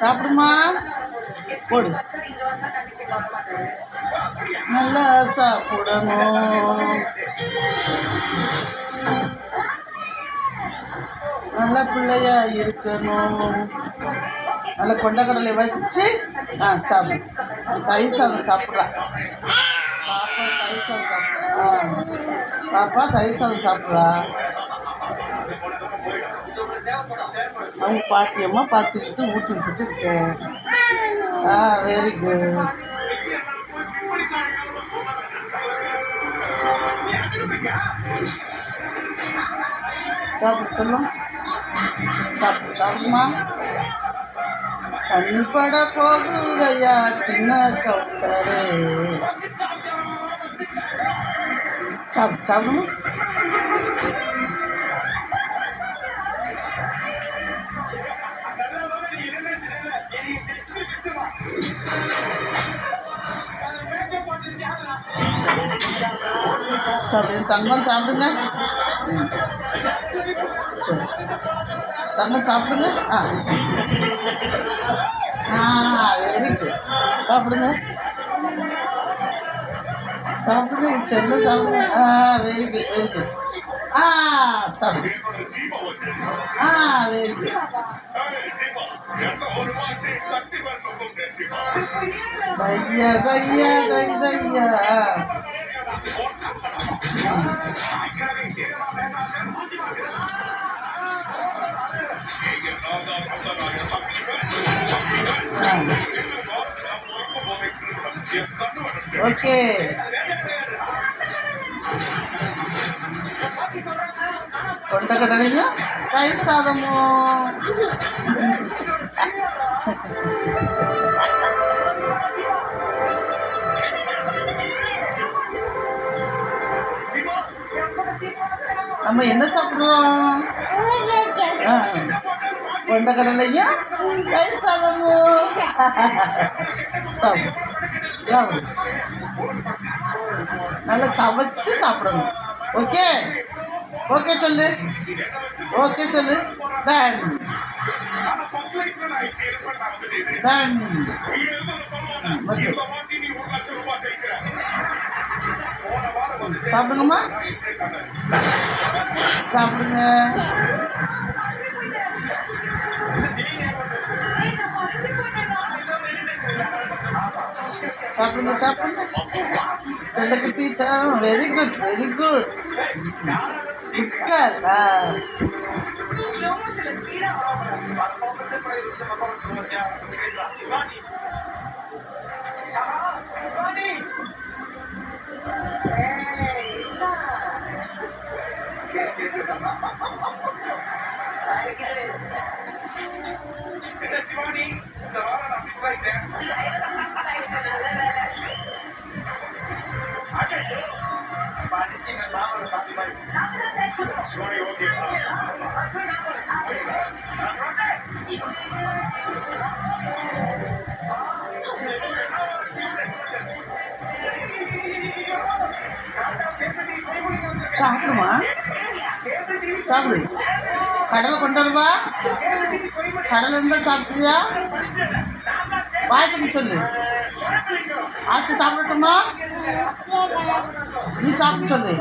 சாப்பிடுமா போடு. நல்லா சாப்பிடணும், நல்ல பிள்ளையா இருக்கணும். நல்ல கொண்டக்கடலை வச்சு சாப்பிடு. தயிர் சாதம் சாப்பிட்றா பாப்பா. தயிர் சாதம் சாப்பிட்றா பாப்பா. தயிர் சாதம் சாப்பிட்றா. அவங்க பாட்டியம்மா பார்த்துக்கிட்டு ஊட்டி விட்டுட்டு இருக்கேன். Very good. சாப்பிட்டு சொல்லும். சாப்பிடுமா. தண்ணி பட போகுதையா சின்ன கவுண்டரே. சாப்பிடுமா. சாப்பிடுங்க தங்கம், சாப்பிடுங்க. சரி தங்கம் சாப்பிடுங்க. Very good. சாப்பிடுங்க சாப்பிடுங்க செல்ல சாப்பிடுங்க. Very good very good. சாப்பிடுங்க. Very good. தையா தையா தை தையா. ஓகே. கொண்டக்கடலையும் தயிர் சாதமும். நம்ம என்ன சாப்பிடுவோம்? கொண்டக்கடலையும் தயிர் சாதமும். நல்லா சமைச்சு சாப்பிடணும். ஓகே ஓகே சொல்லு. ஓகே சொல்லு. Done done. ஓகே சாப்பிடுங்கம்மா. சாப்பிடுங்க. சாப்பிடுங்க சாப்பிடுங்க. செல்லக்குட்டி வெரி குட் வெரி குட். சாப்பிடுமா. சாப்பிடு. கடலை கொண்டு வருவா. கடலை இருந்தால் சாப்பிட்றியா? வாய்க்கு சொல்லு. ஆச்சு சாப்பிடட்டுமா? நீ சாப்பிட்டு சொல்லு.